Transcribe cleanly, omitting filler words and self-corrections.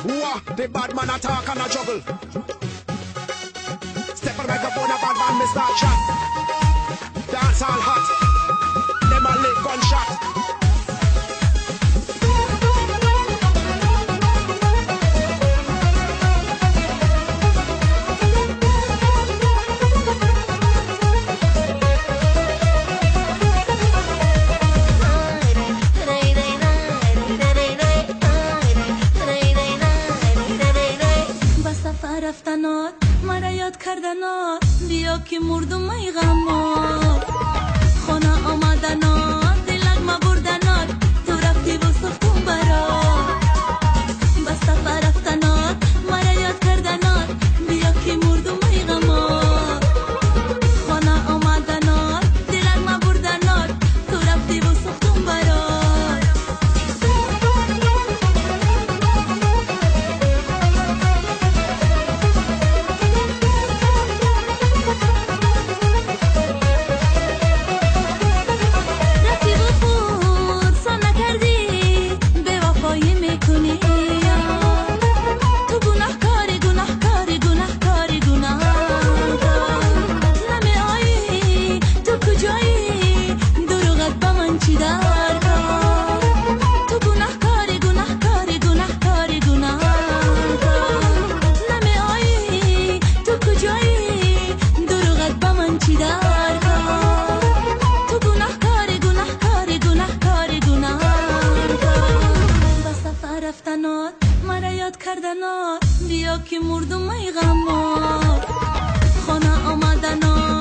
Wah, the bad man attack and a juggle. Step on microphone, a bad man, Mr. Chat. Dance all hot. Them a lick gunshot. رفتنات مرا یاد کردنات بیا که مردم ای غمات خانه آمدنات دلک ما بردنات تو رفتی و سختم برات بس سفر رفتنات مرا یاد کردنات بیا که مردم ای غمات خانه آمدنات دلک ما بردنات تو رفتی و سختم برات رفتنات مرا یاد کردنات بیا که مردم ای غمات خانه آمدنات